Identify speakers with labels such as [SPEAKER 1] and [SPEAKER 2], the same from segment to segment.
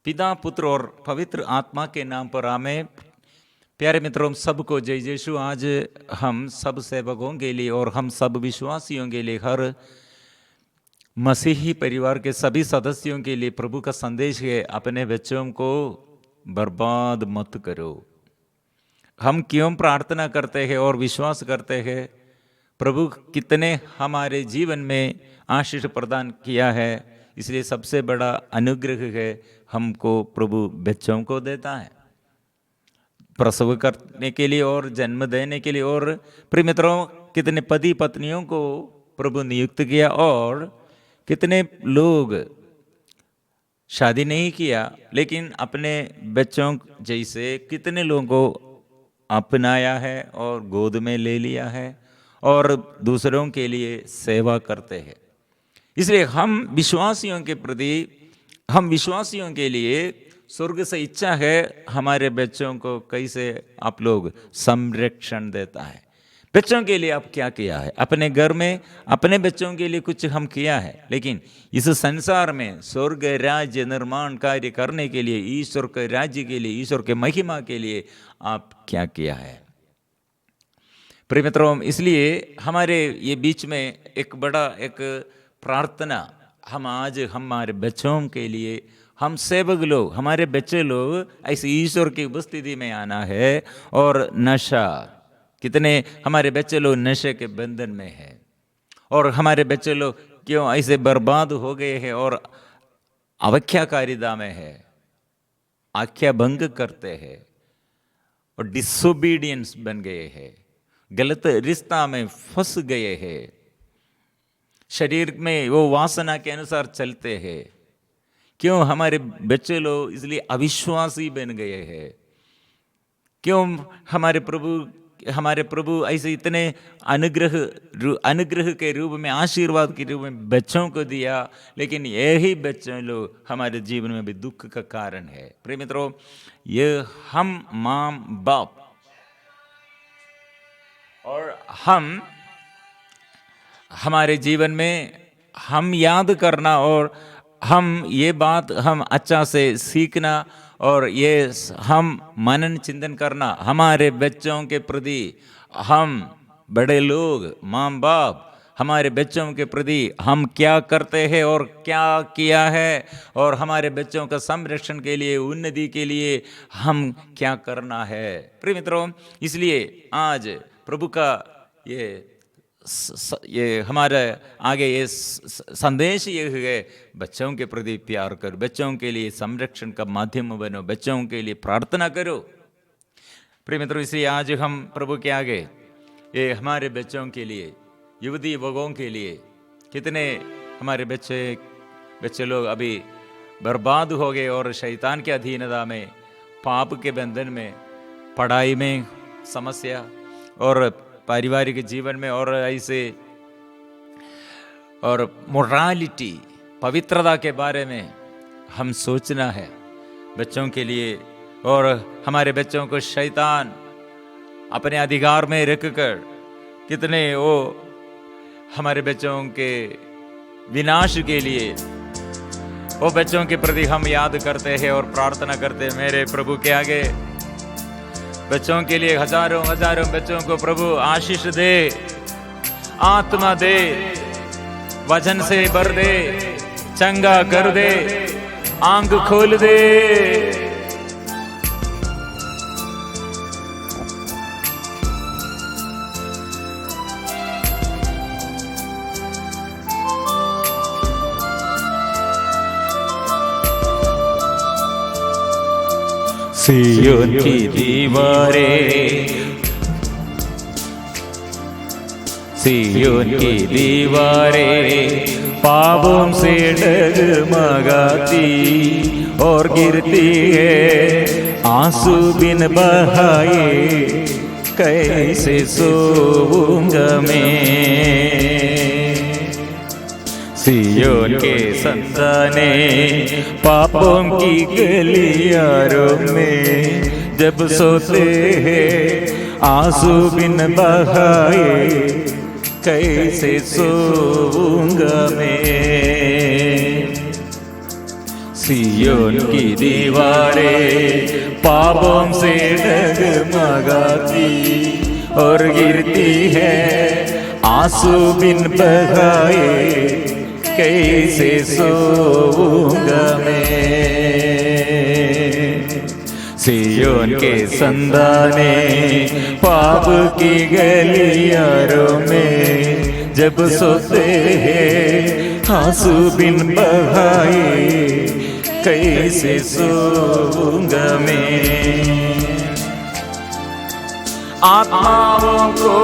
[SPEAKER 1] पिता, पुत्र और पवित्र आत्मा के नाम पर आमें। प्यारे मित्रों, सबको जय यीशु। आज हम सब सेवकों के लिए और हम सब विश्वासियों के लिए, हर मसीही परिवार के सभी सदस्यों के लिए प्रभु का संदेश है, अपने बच्चों को बर्बाद मत करो। हम क्यों प्रार्थना करते हैं और विश्वास करते हैं? प्रभु कितने हमारे जीवन में आशीष प्रदान किया है, इसलिए सबसे बड़ा अनुग्रह है हमको प्रभु बच्चों को देता है, प्रसव करने के लिए और जन्म देने के लिए। और प्रिय मित्रों, कितने पति पत्नियों को प्रभु नियुक्त किया और कितने लोग शादी नहीं किया लेकिन अपने बच्चों जैसे कितने लोगों को अपनाया है और गोद में ले लिया है और दूसरों के लिए सेवा करते हैं। इसलिए हम विश्वासियों के लिए स्वर्ग से इच्छा है हमारे बच्चों को कैसे आप लोग संरक्षण देता है। बच्चों के लिए आप क्या किया है? अपने घर में अपने बच्चों के लिए कुछ हम किया है, लेकिन इस संसार में स्वर्ग राज्य निर्माण कार्य करने के लिए, ईश्वर के राज्य के लिए, ईश्वर के महिमा के लिए आप क्या किया है? प्रिय मित्रों, इसलिए हमारे ये बीच में एक प्रार्थना हम आज हमारे बच्चों के लिए, हम सेवक लोग, हमारे बच्चे लोग ऐसे ईश्वर की उपस्थिति में आना है। और नशा, कितने हमारे बच्चे लोग नशे के बंधन में हैं और हमारे बच्चे लोग क्यों ऐसे बर्बाद हो गए हैं और अवख्याकारिता में है, आज्ञा भंग करते हैं और डिसोबीडियंस बन गए हैं, गलत रिश्ता में फंस गए हैं, शरीर में वो वासना के अनुसार चलते हैं। क्यों हमारे बच्चे लोग इसलिए अविश्वासी बन गए हैं? क्यों हमारे प्रभु ऐसे इतने अनुग्रह के रूप में, आशीर्वाद के रूप में बच्चों को दिया, लेकिन यही बच्चे लोग हमारे जीवन में भी दुख का कारण है। प्रिय मित्रों, ये हम माँ बाप और हमारे जीवन में हम याद करना और हम ये बात हम अच्छा से सीखना और ये हम मनन चिंतन करना, हमारे बच्चों के प्रति, हम बड़े लोग, माँ बाप, हमारे बच्चों के प्रति हम क्या करते हैं और क्या किया है और हमारे बच्चों का संरक्षण के लिए, उन्नति के लिए हम क्या करना है। प्रिय मित्रों, इसलिए आज प्रभु का ये हमारे आगे ये संदेश ये है, बच्चों के प्रति प्यार करो, बच्चों के लिए संरक्षण का माध्यम बनो, बच्चों के लिए प्रार्थना करो। प्रिय मित्रों, इसलिए आज हम प्रभु के आगे ये हमारे बच्चों के लिए, युवती युवकों के लिए, कितने हमारे बच्चे लोग अभी बर्बाद हो गए और शैतान के अधीनता में, पाप के बंधन में, पढ़ाई में समस्या और पारिवारिक जीवन में और ऐसे और मोरालिटी, पवित्रता के बारे में हम सोचना है बच्चों के लिए। और हमारे बच्चों को शैतान अपने अधिकार में रखकर कितने वो हमारे बच्चों के विनाश के लिए, वो बच्चों के प्रति हम याद करते हैं और प्रार्थना करते हैं मेरे प्रभु के आगे। बच्चों के लिए हजारों बच्चों को प्रभु आशीष दे, आत्मा दे, वचन से भर दे, चंगा कर दे, आंख खोल दे। सियोन की दीवारें पापों से डगमगाती और गिरती है, आंसू बिन बहाए कैसे सोऊंगा मैं। सियोन के संताने पापों की गलियारों में जब सोते हैं, आंसू बिन बहाए कैसे सोऊंगा मैं। सियोन की दीवारें पापों से डगमगाती और गिरती है आंसू बिन बहाए, कैसे सोऊंगा मैं। सियोन के संदाने पाप की गलियारों में जब सोते हैं आंसू बिन बहाए, कैसे सोऊंगा मैं। आत्माओं को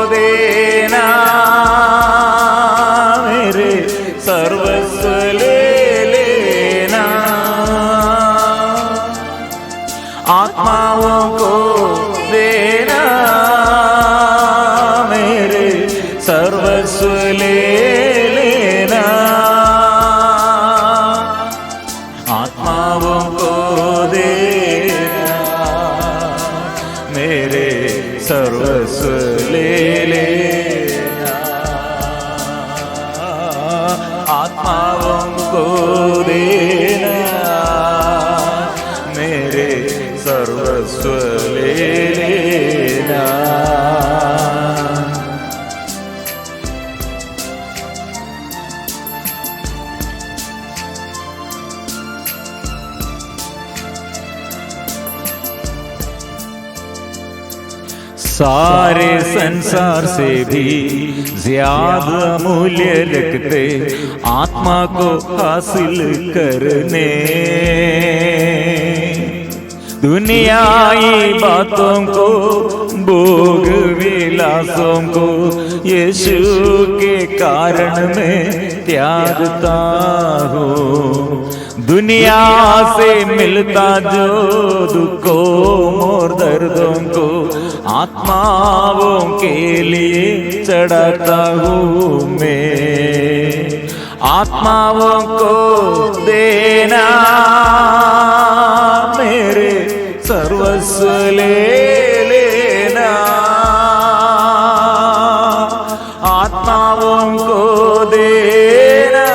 [SPEAKER 1] देना मेरे सर्वस्व ले लेना, आत्माओं को देना मेरे सर्वस्व ले लेना, आत्माओं को देना मेरे सर्वस्व ले लेना, आत्माओं को देना मेरे सर्वस्व ले लेना। सारे संसार से भी ज्यादा मूल्य रखते आत्मा को हासिल करने, दुनियाई बातों को भोग विलासों को यीशु के कारण मैं त्यागता हूँ। दुनिया से मिलता जो दुखों और दर्दों को आत्माओं के लिए चढ़ाता हूँ मैं। आत्माओं को देना मेरे सर्वस्व ले लेना, आत्माओं को देना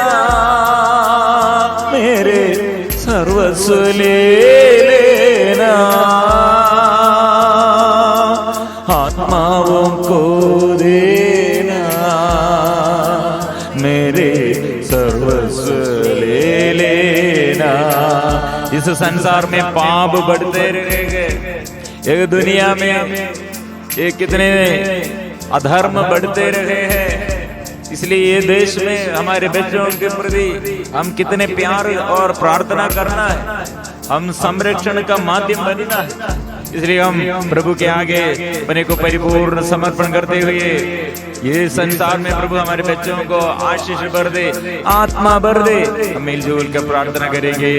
[SPEAKER 1] मेरे सर्वस्व ले लेना, आत्माओं को देना मेरे सर्वस्व ले लेना। इस संसार में पाप बढ़ते रहेंगे, एक दुनिया में ये कितने अधर्म बढ़ते रहे हैं, इसलिए ये देश में हमारे बच्चों के प्रति हम कितने प्यार और प्रार्थना करना है, हम संरक्षण का माध्यम बनना है। इसलिए हम प्रभु के आगे अपने को परिपूर्ण समर्पण करते हुए ये संसार में प्रभु हमारे बच्चों को आशीष भर दे, आत्मा भर दे, हम मिलजुल कर प्रार्थना करेंगे।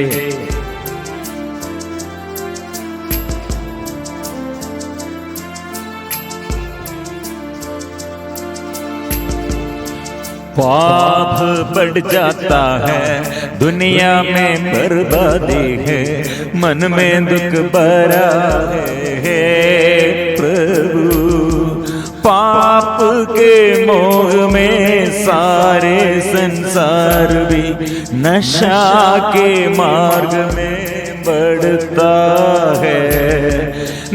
[SPEAKER 1] पाप बढ़ जाता है, दुनिया में बर्बादी है, मन में दुख भरा है प्रभु। पाप के मोह में सारे संसार भी नशा के मार्ग में बढ़ता है।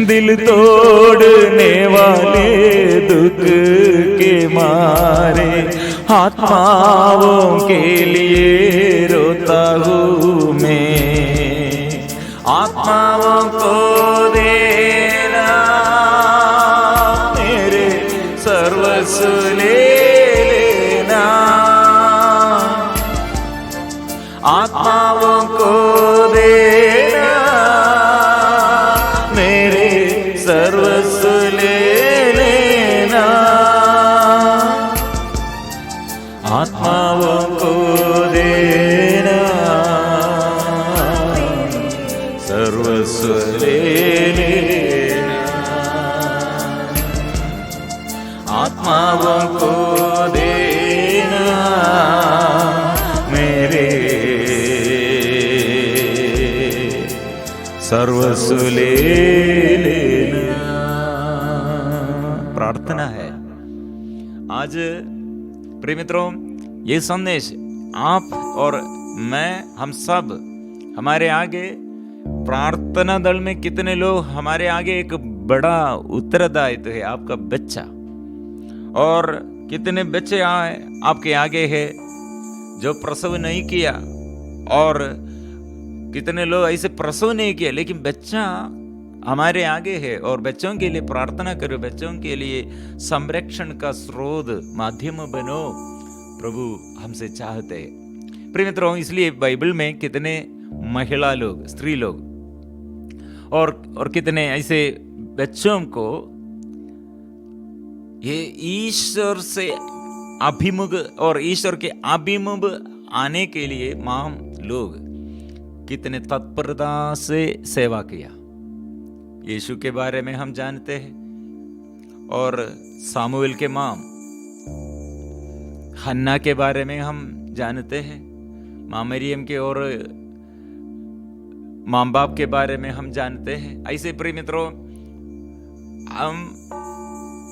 [SPEAKER 1] दिल तोड़ने वाले दुख के मारे आत्माओं के लिए रोता हूँ मैं। आत्माओं को देना मेरे सर्वस्व ले लेना, आत्माओं को देना मेरे सर्वस्व ले लेना, आत्माओं को देना सर्वस्व ले लेना, आत्माओं को देना मेरे सर्वस्व ले लेना। प्रार्थना है आज प्रिय मित्रों, ये संदेश आप और मैं हम सब हमारे आगे प्रार्थना दल में कितने लोग, हमारे आगे एक बड़ा उत्तरदायित्व है आपका बच्चा। और कितने बच्चे आए आपके आगे है जो प्रसव नहीं किया, और कितने लोग ऐसे प्रसव नहीं किया लेकिन बच्चा हमारे आगे है, और बच्चों के लिए प्रार्थना करो, बच्चों के लिए संरक्षण का स्रोत माध्यम बनो, प्रभु हमसे चाहते हैं। प्रिय मित्रों, इसलिए बाइबल में कितने महिला लोग, स्त्री लोग और कितने ऐसे बच्चों को ये ईश्वर से अभिमुख और ईश्वर के अभिमुख आने के लिए मां लोग कितने तत्परता से सेवा किया। यीशु के बारे में हम जानते हैं, और सामुएल के मां हन्ना के बारे में हम जानते हैं, मां मरियम के और मां बाप के बारे में हम जानते हैं। ऐसे प्रिय मित्रों, हम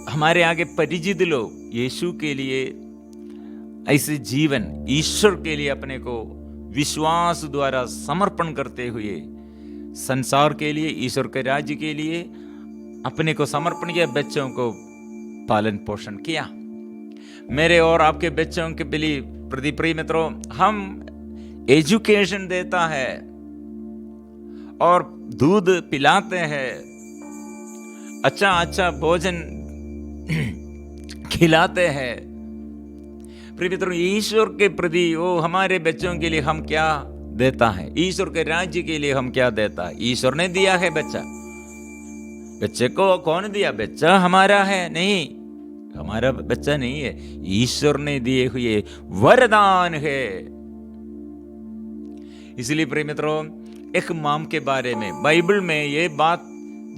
[SPEAKER 1] हमारे आगे परिचित लोग यीशु के लिए ऐसे जीवन, ईश्वर के लिए अपने को विश्वास द्वारा समर्पण करते हुए संसार के लिए, ईश्वर के राज्य के लिए अपने को समर्पण किया, बच्चों को पालन पोषण किया। मेरे और आपके बच्चों के प्रति प्रिय मित्रों, हम एजुकेशन देता है और दूध पिलाते हैं, अच्छा भोजन खिलाते हैं। प्रिय मित्रों, ईश्वर के प्रति वो हमारे बच्चों के लिए हम क्या देता है, ईश्वर के राज्य के लिए हम क्या देता है। ईश्वर ने दिया है बच्चा, बच्चे को कौन दिया? बच्चा हमारा है नहीं, हमारा बच्चा नहीं है, ईश्वर ने दिए हुए वरदान है। इसलिए प्रिय मित्रों, एक मां के बारे में बाइबल में ये बात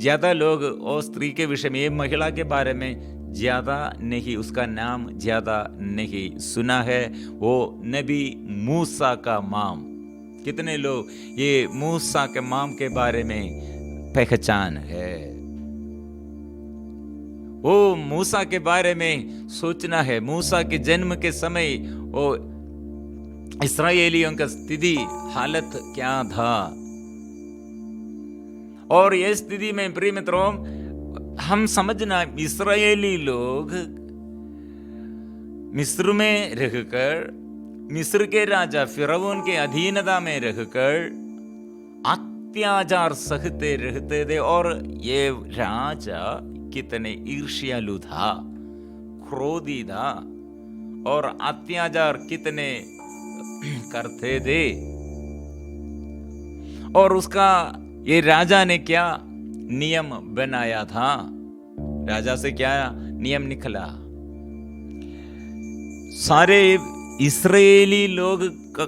[SPEAKER 1] ज्यादा लोग और स्त्री के विषय में, ये महिला के बारे में ज्यादा नहीं, उसका नाम ज्यादा नहीं सुना है। वो नबी मूसा का मां। कितने लोग ये मूसा के मां के बारे में पहचान है? वो मूसा के बारे में सोचना है। मूसा के जन्म के समय वो इस्राएलियों का स्थिति, हालत क्या था, और ये स्थिति में प्रिय मित्रों हम समझना, इस्राएली लोग मिस्र में रहकर, मिस्र के राजा फिरौन के अधीनता में रहकर अत्याचार सहते रहते थे। और ये राजा कितने ईर्ष्यालु था, क्रोधी था, और अत्याचार कितने करते थे। और उसका ये राजा ने क्या नियम बनाया था? राजा से क्या नियम निकला? सारे इस्राएली लोग का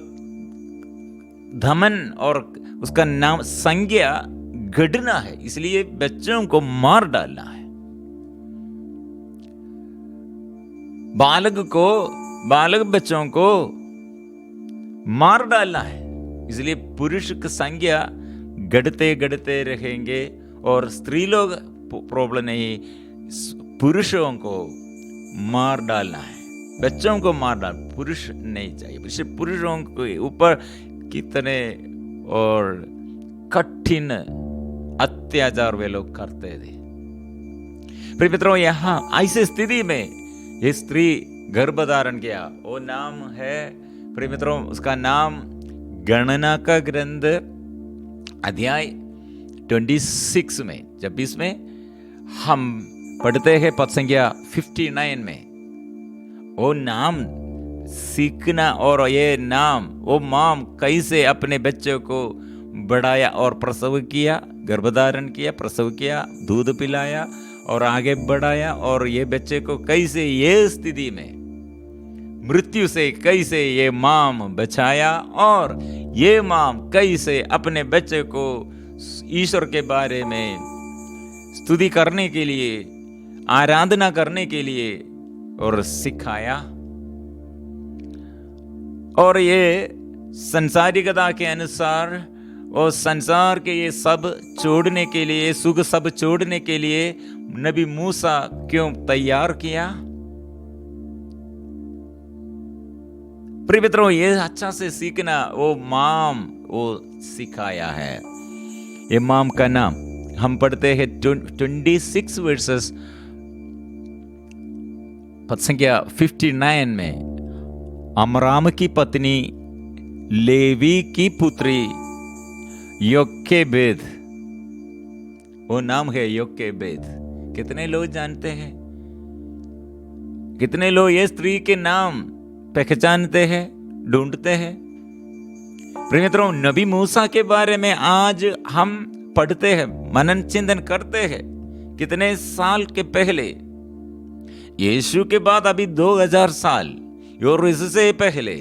[SPEAKER 1] धमन और उसका नाम संज्ञा गढ़ना है, इसलिए बच्चों को मार डालना है। बालक बच्चों को मार डालना है, इसलिए पुरुष की संज्ञा गढ़ते रहेंगे। और स्त्री लोग प्रॉब्लम नहीं, पुरुषों को मार डालना है, बच्चों को मार डाल, पुरुष नहीं चाहिए। पुरुषों के ऊपर कितने और कठिन अत्याचार वे लोग करते थे। प्रिय मित्रों, यहाँ ऐसी स्थिति में ये स्त्री गर्भधारण किया। वो नाम है प्रिय मित्रों, उसका नाम गणना का ग्रंथ अध्याय 26 में, जब इसमें हम पढ़ते हैं पद संख्या 59 में, वो नाम सीखना, और ये नाम वो मां कैसे अपने बच्चों को बढ़ाया और प्रसव किया, गर्भधारण किया, प्रसव किया, दूध पिलाया और आगे बढ़ाया, और ये बच्चे को कैसे ये स्थिति में मृत्यु से कैसे ये मां बचाया, और ये मां कैसे अपने बच्चे को ईश्वर के बारे में स्तुति करने के लिए, आराधना करने के लिए और सिखाया। और ये संसारिकता के अनुसार और संसार के ये सब छोड़ने के लिए, सुख सब छोड़ने के लिए नबी मूसा क्यों तैयार किया? प्रिय मित्रों, ये अच्छा से सीखना, वो मां, वो सिखाया है। इमाम का नाम हम पढ़ते हैं 26 वर्सेस पद संख्या 59 में। अमराम की पत्नी लेवी की पुत्री योकेबेद, वो नाम है योकेबेद। कितने लोग जानते हैं? कितने लोग ये स्त्री के नाम पहचानते हैं, ढूंढते हैं? प्रिय मित्रों, नबी मूसा के बारे में आज हम पढ़ते हैं, मनन चिंतन करते हैं। कितने साल के पहले, यीशु के बाद अभी 2000 साल और इससे पहले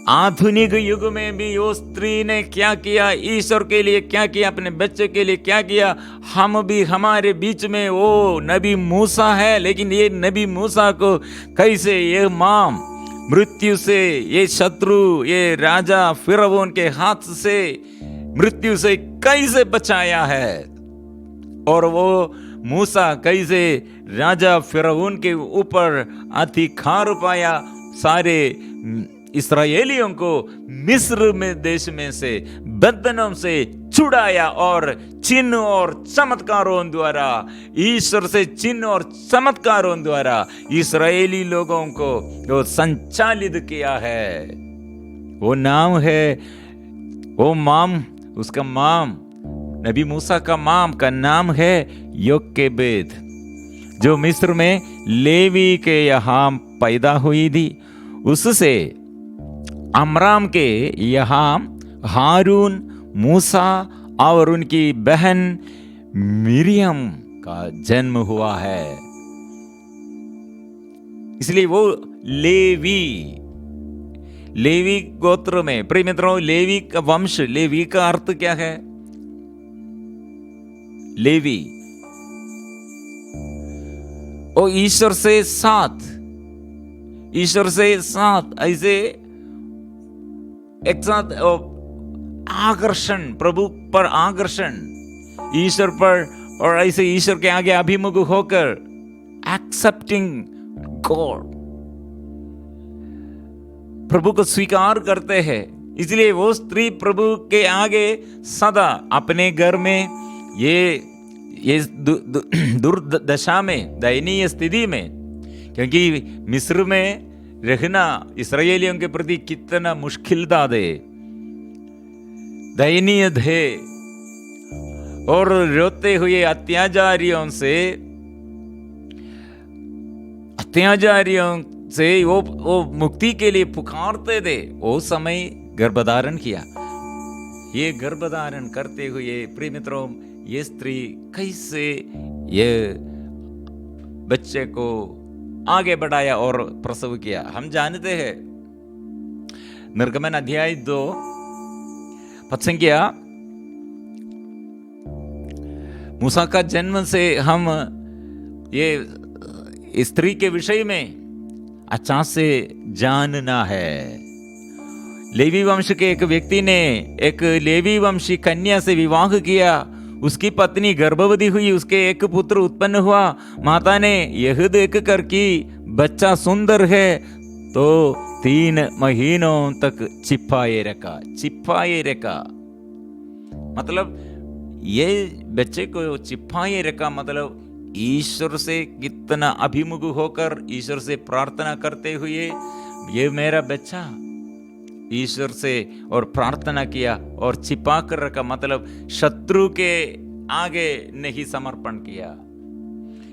[SPEAKER 1] आधुनिक युग में भी वो स्त्री ने क्या किया, ईश्वर के लिए क्या किया, अपने बच्चे के लिए क्या किया। हम भी, हमारे बीच में वो नबी मूसा है, लेकिन ये नबी मूसा को कैसे ये माम मृत्यु से, ये शत्रु, ये राजा फिरौन के हाथ से, मृत्यु से कैसे बचाया है। और वो मूसा कैसे राजा फिरौन के ऊपर अधिकार पाया, सारे इस्राएलियों को मिस्र में देश में से बंधनों से छुड़ाया और चिन्ह और चमत्कारों द्वारा, ईश्वर से चिन्ह और चमत्कारों द्वारा इस्राएली लोगों को वो संचालित किया है। वो नाम है, वो माम, उसका माम, नबी मूसा का माम का नाम है योकेबेद, जो मिस्र में लेवी के यहाँ पैदा हुई थी। उससे अमराम के यहाँ हारून, मूसा और उनकी बहन मिरियम का जन्म हुआ है। इसलिए वो लेवी गोत्र में, प्रिय मित्रों, लेवी का वंश, लेवी का अर्थ क्या है? लेवी, ओ ईश्वर से साथ, ईश्वर से साथ, ऐसे एक साथ आकर्षण, प्रभु पर आकर्षण, ईश्वर पर, और ऐसे ईश्वर के आगे अभिमुख होकर एक्सेप्टिंग गॉड, प्रभु को स्वीकार करते हैं। इसलिए वो स्त्री प्रभु के आगे सदा अपने घर में ये दुर्दशा में, दयनीय स्थिति में, क्योंकि मिस्र में रहना इस्राएलियों के प्रति कितना मुश्किल था, दयनीय थे, और रोते हुए अत्याचारियों से वो मुक्ति के लिए पुकारते थे। वो समय गर्भधारण किया। ये गर्भधारण करते हुए, प्रिय मित्रों, ये स्त्री कैसे ये बच्चे को आगे बढ़ाया और प्रसव किया, हम जानते हैं। निर्गमन अध्याय 2 पद संख्या, मूसा का जन्म से हम ये स्त्री के विषय में अच्छा से जानना है। लेवी वंश के एक व्यक्ति ने एक लेवी वंशी कन्या से विवाह किया। उसकी पत्नी गर्भवती हुई, उसके एक पुत्र उत्पन्न हुआ। माता ने यह देखकर कि बच्चा सुंदर है तो 3 महीनों तक छिपाए रखा। मतलब ये बच्चे को छिपाए रखा, मतलब ईश्वर से कितना अभिमुख होकर ईश्वर से प्रार्थना करते हुए, ये मेरा बच्चा, ईश्वर से और प्रार्थना किया और छिपा कर रखा, मतलब शत्रु के आगे नहीं समर्पण किया।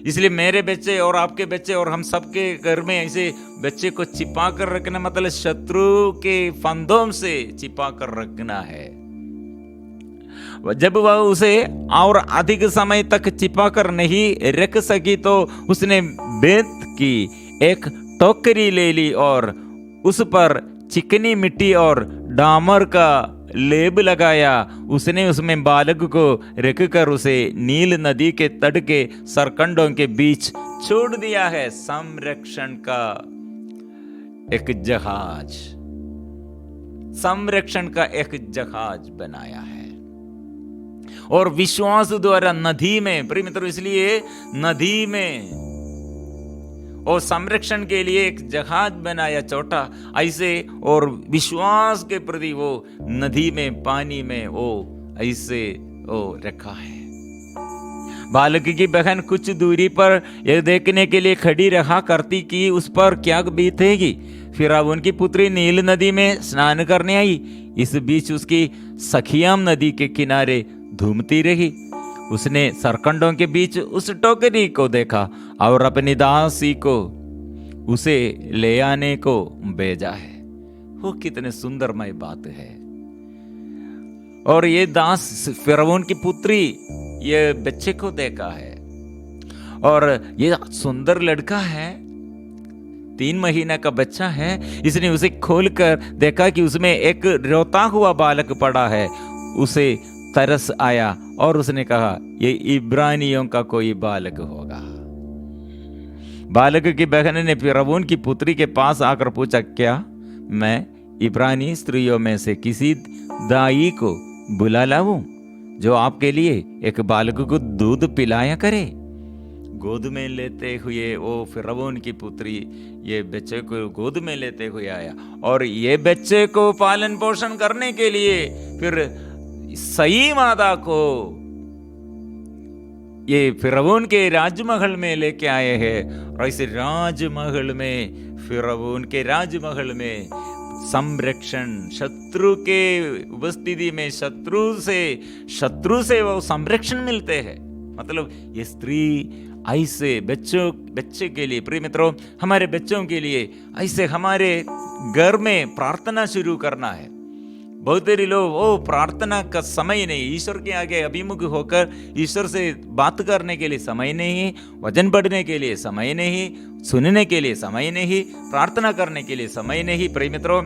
[SPEAKER 1] इसलिए मेरे बच्चे और आपके बच्चे और हम सबके घर में ऐसे बच्चे को छिपा कर रखना, मतलब शत्रु के फंदों से छिपा कर रखना है। जब वह उसे और अधिक समय तक छिपा कर नहीं रख सकी तो उसने बेत की एक टोकरी ले ली और उस पर चिकनी मिट्टी और डामर का लेप लगाया। उसने उसमें बालक को रखकर उसे नील नदी के तट के सरकंडों के बीच छोड़ दिया है। संरक्षण का एक जहाज, संरक्षण का एक जहाज बनाया है और विश्वास द्वारा नदी में, प्रिय मित्रों, इसलिए नदी में और संरक्षण के लिए एक जहाज बनाया छोटा ऐसे, और विश्वास के प्रति वो नदी में, पानी में वो ऐसे वो रखा है। बालक की बहन कुछ दूरी पर यह देखने के लिए खड़ी रहा करती कि उस पर क्या बीतेगी। फिर अब उनकी पुत्री नील नदी में स्नान करने आई। इस बीच उसकी सखियाम नदी के किनारे घूमती रही। उसने सरकंडों के बीच उस टोकरी को देखा और अपनी दासी को उसे ले आने को भेजा है। वो कितने सुंदरमय बात है। और ये दास फिरौन की पुत्री ये बच्चे को देखा है, और ये सुंदर लड़का है, 3 महीने का बच्चा है। इसने उसे खोलकर देखा कि उसमें एक रोता हुआ बालक पड़ा है। उसे तरस आया और उसने कहा ये इब्रानियों का कोई बालक होगा। बालक की बहन ने फिरौन की पुत्री के पास आकर पूछा, क्या मैं इब्रानी स्त्रियों में से किसी दाई को बुला लाऊं जो आपके लिए एक बालक को दूध पिलाया करे। गोद में लेते हुए वो फिरौन की पुत्री ये बच्चे को गोद में लेते हुए आया, और ये बच्चे को पालन पोषण करने के लिए फिर सही मादा को ये फिरौन के राजमहल में लेके आए हैं। और ऐसे राजमहल में, फिरौन के राजमहल में संरक्षण, शत्रु के उपस्थिति में शत्रु से वो संरक्षण मिलते हैं। मतलब ये स्त्री ऐसे बच्चे के लिए, प्रिय मित्रों, हमारे बच्चों के लिए ऐसे हमारे घर में प्रार्थना शुरू करना है। बहुत देरी लोग वो प्रार्थना का समय नहीं, ईश्वर के आगे अभिमुख होकर ईश्वर से बात करने के लिए समय नहीं, वचन पढ़ने के लिए समय नहीं, सुनने के लिए समय नहीं, प्रार्थना करने के लिए समय नहीं। प्रिय मित्रों,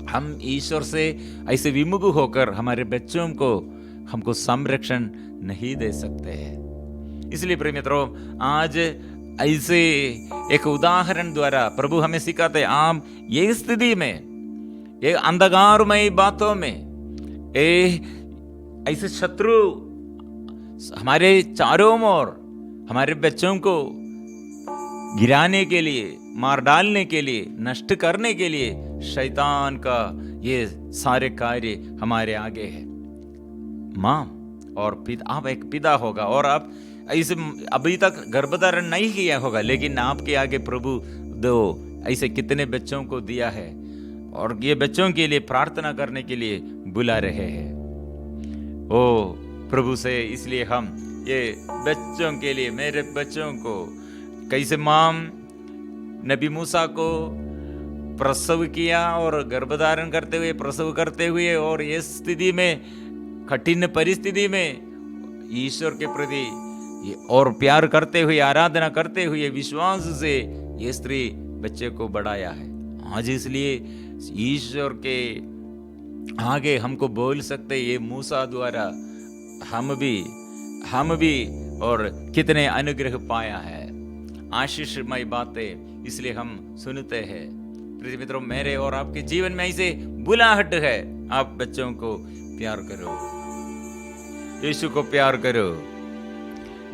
[SPEAKER 1] हम ईश्वर से ऐसे विमुख होकर हमारे बच्चों को हमको संरक्षण नहीं दे सकते हैं। इसलिए प्रिय मित्रों, आज ऐसे एक उदाहरण द्वारा प्रभु हमें सिखाते, आप ये स्थिति में, ये अंधकारमय बातों में, ऐसे शत्रु हमारे चारों ओर हमारे बच्चों को गिराने के लिए, मार डालने के लिए, नष्ट करने के लिए शैतान का ये सारे कार्य हमारे आगे है। माँ और पिता, आप एक पिता होगा और आप ऐसे अभी तक गर्भधारण नहीं किया होगा, लेकिन आपके आगे प्रभु दो ऐसे कितने बच्चों को दिया है, और ये बच्चों के लिए प्रार्थना करने के लिए बुला रहे हैं। ओ प्रभु से इसलिए हम ये बच्चों के लिए, मेरे बच्चों को, कैसे माँ नबी मूसा को प्रसव किया और गर्भधारण करते हुए, प्रसव करते हुए, और ये स्थिति में, कठिन परिस्थिति में ईश्वर के प्रति और प्यार करते हुए, आराधना करते हुए, विश्वास से ये स्त्री बच्चे को बढ़ाया है। आज इसलिए ईश्वर के आगे हमको बोल सकते, ये मूसा द्वारा हम भी और कितने अनुग्रह पाया है, आशीषमय बातें इसलिए हम सुनते हैं। प्रिय मित्रों, मेरे और आपके जीवन में ऐसे बुलाहट है, आप बच्चों को प्यार करो, यीशु को प्यार करो।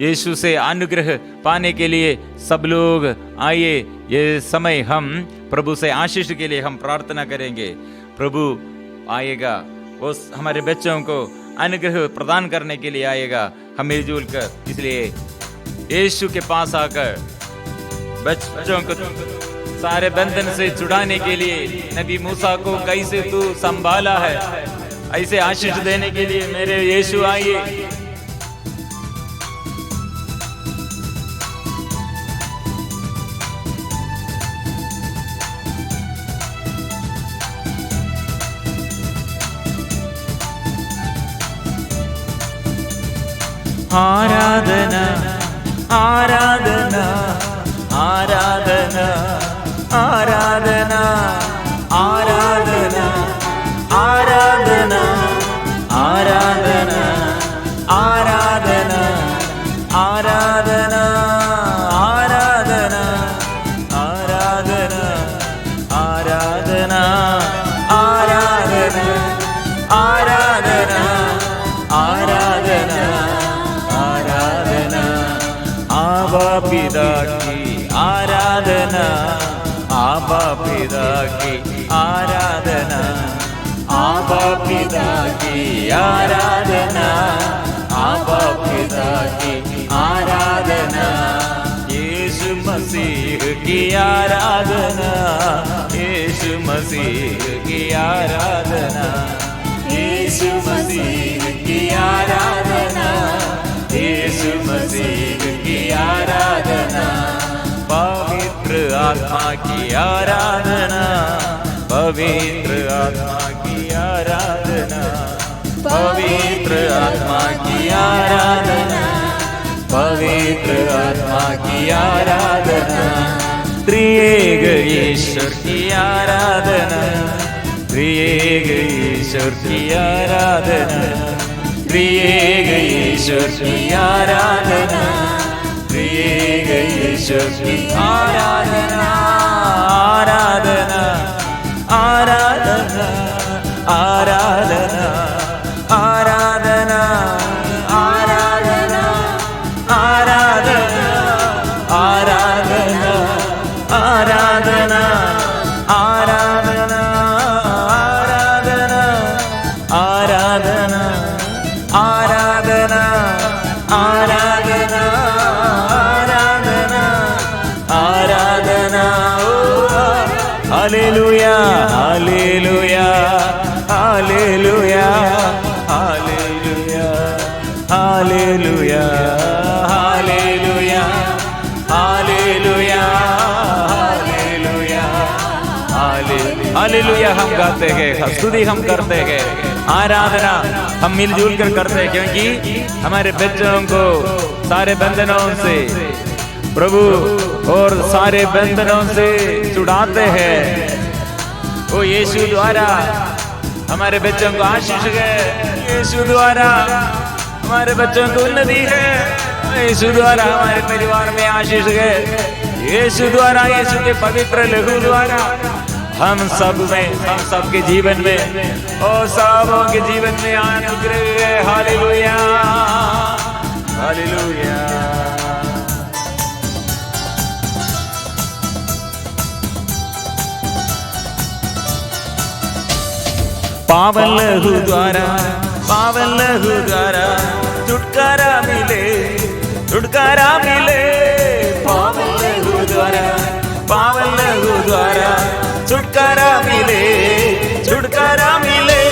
[SPEAKER 1] यीशु से अनुग्रह पाने के लिए सब लोग आइए, ये समय हम प्रभु से आशीष के लिए हम प्रार्थना करेंगे। प्रभु आएगा, वो हमारे बच्चों को अनुग्रह प्रदान करने के लिए आएगा, हम मिलजुल कर। इसलिए यीशु के पास आकर बच्चों को सारे बंधन से छुड़ाने के लिए, नबी मूसा को कैसे तू संभाला है, ऐसे आशीष देने के लिए मेरे यीशु आइए। आराधना आराधना आराधना आराधना आराधना आराधना आराधना आराधना आराधना आराधना आराधना आराधना आराधना आराधना आराधना आराधना आबा पिता की आराधना। पिता की आराधना, आबा पिता की आराधना, आबा पिता की आराधना, यीशु मसीह की आराधना, यीशु मसीह की आराधना, यीशु मसीह की आराधना, यीशु मसीह की आराधना, पवित्र आत्मा की आराधना, पवित्र आत्मा की आराधना, पवित्र आत्मा की आराधना, पवित्र आत्मा की आराधना, त्रिएक ईश्वर की आराधना, त्रिएक ईश्वर की आराधना, त्रिएक ईश्वर की आराधना, त्रिएक ईश्वर की आराधना, आराधना, आराधना, आराधना, आराधना, आराधना, आराधना, आराधना, आराधना, आराधना, आराधना, आराधना, आराधना, आराधना, आराधना, आराधना, hallelujah, hallelujah, hallelujah, hallelujah, hallelujah, hallelujah, hallelujah, hallelujah, hallelujah हम गाते हैं, स्तुति हम करते हैं, आराधना हम मिलजुल कर करते हैं, क्योंकि हमारे बच्चों को सारे बंधनों से प्रभु और सारे बंधनों से छुड़ाते हैं। वो यीशु द्वारा हमारे बच्चों को आशीष है, यीशु द्वारा हमारे बच्चों को उन्नति है, यीशु द्वारा हमारे परिवार में आशीष है, यीशु द्वारा, यीशु के पवित्र लहू द्वारा हम सब में, हम सबके जीवन में और सबों के जीवन में अनुग्रह है। Hallelujah, hallelujah. पावन लहू द्वारा, पावन लहू द्वारा छुटकारा मिले, छुटकारा मिले, पावन लहू द्वारा, पावन लहू द्वारा छुटकारा मिले, छुटकारा मिले,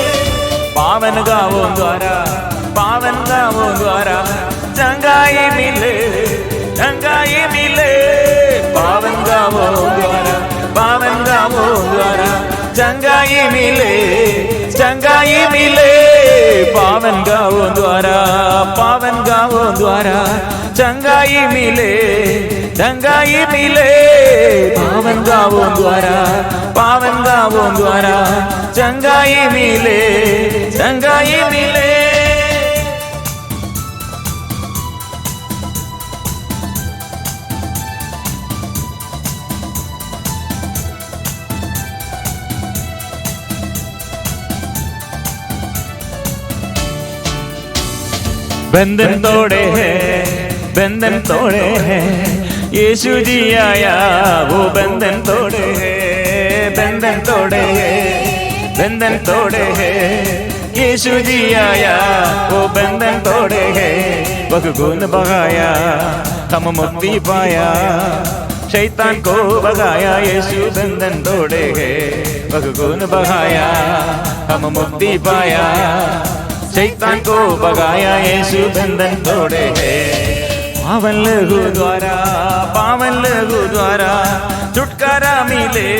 [SPEAKER 1] पावन गावों द्वारा, पावन गावों द्वारा चंगाई मिले, चंगाई मिले, पावन गावों द्वारा, पावन गावों द्वारा चंगाई मिले, चंगाई मिले, पावन गावों द्वारा, पावन गावों द्वारा चंगाई मिले, चंगाई मिले, पावन गावों द्वारा, पावन गावों द्वारा चंगाई मिले, चंगाई मिले। बंधन तोड़े हैं, बंधन तोड़े हैं, यीशु जी आया वो बंधन तोड़े हैं, बंधन तोड़े हैं, बंधन तोड़े हैं, यीशु जी आया वो बंधन तोड़े हैं, वह खून बहाया हम मुक्ति पाया, शैतान को भगाया, यीशु बंधन तोड़े हैं, वह खून बहाया हम मुक्ति पाया, शैतान को भगाया, यीशु बंधन तोड़े हैं। पावन लहू द्वारा, पावन लहू द्वारा छुटकारा मिले,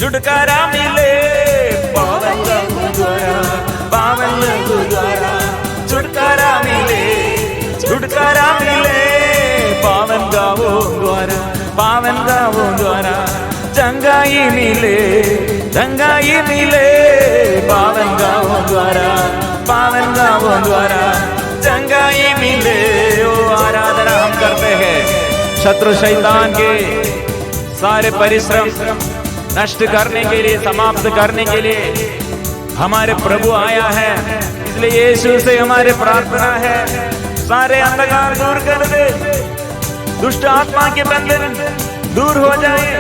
[SPEAKER 1] छुटकारा मिले, पावन लहू द्वारा, पावन लहू द्वारा छुटकारा मिले, छुटकारा मिले, पावन गावों द्वारा, पावन गावों द्वारा चंगाई मिले, चंगाई मिले, पावन गावों द्वारा, पावन गावों द्वारा चंगाई मिले। ओ आराधना हम करते हैं, शत्रु शैतान के सारे परिश्रम नष्ट करने के लिए, समाप्त करने के लिए हमारे प्रभु आया है, इसलिए यीशु से हमारे प्रार्थना है, सारे अंधकार दूर कर दे, दुष्ट आत्मा के बंधन दूर हो जाए,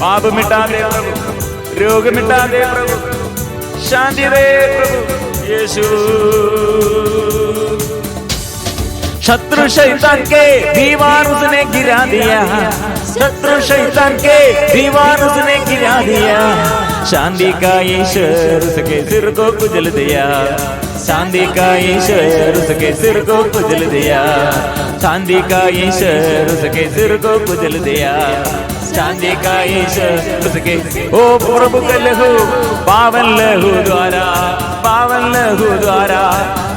[SPEAKER 1] पाप मिटा दे प्रभु, रोग मिटा दे प्रभु, शांति दे प्रभु यीशु। शत्रु शैतान के दीवार उसने गिरा दिया, शत्रु शैतान के दीवार उसने गिरा दिया। शांति का ईश्वर उसके सिर को कुचल दिया, शांति का ईश्वर उसके सिर को कुचल दिया, शांति का ईश्वर उसके सिर को कुचल दिया, शांति का ईश्वर उसके। ओ प्रभु का लहू, पावन लहू द्वारा, पावन लहू द्वारा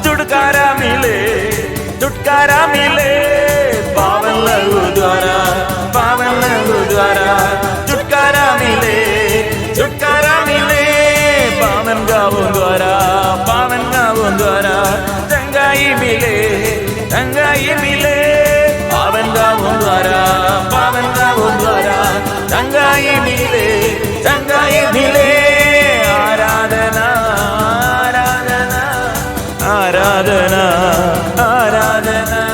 [SPEAKER 1] छुटकारा मिले, छुटकारा मिले, पावन लहू द्वारा, पावन लहू द्वारा छुटकारा मिले, छुटकारा मिले, पावन गावों द्वारा, पावन गावों द्वारा चंगाई मिले, चंगाई मिले, पावन गावों द्वारा, पावन गावों द्वारा चंगाई मिले, चंगाई मिले। आराधना आराधना आराधना आराधना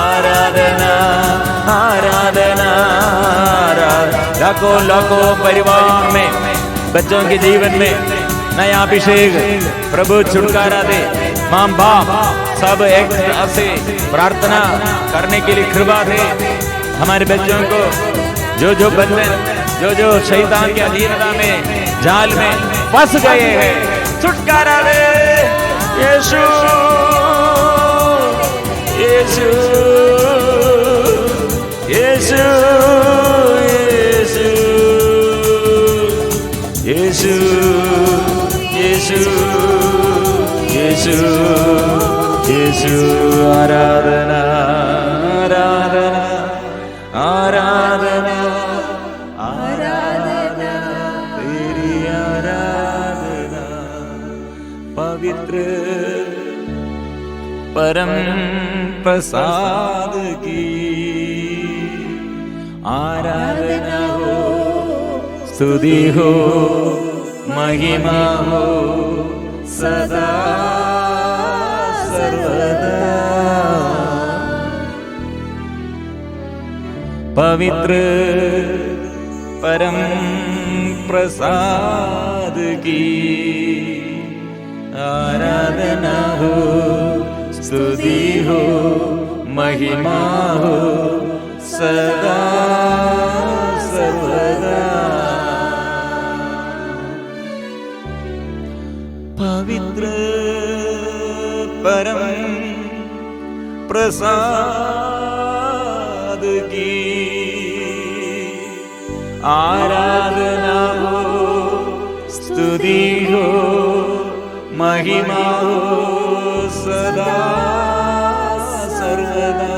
[SPEAKER 1] आराधना आराधना। लाखों लाखों परिवार में, बच्चों के जीवन में नया अभिषेक प्रभु छुटकारा दे। माँ बाप सब एक से प्रार्थना करने के लिए कृपा दे। हमारे बच्चों को जो बंधन, जो शैतान के अधीनता में, जाल में फंस गए हैं, छुटकारा दे यीशु, यीशु, यीशु, यीशु, यीशु, यीशु, यीशु। आराधना आराधना आराधना आराधना तेरी आराधना। पवित्र परम प्रसाद की आराधना हो, स्तुति हो, महिमा हो सदा सर्वदा। पवित्र परम प्रसाद की आराधना हो, स्तुति हो, महिमा हो सदा सर्वदा। पवित्र परम प्रसाद की आराधना हो, स्तुति हो, महिमा हो सदा सर्वदा।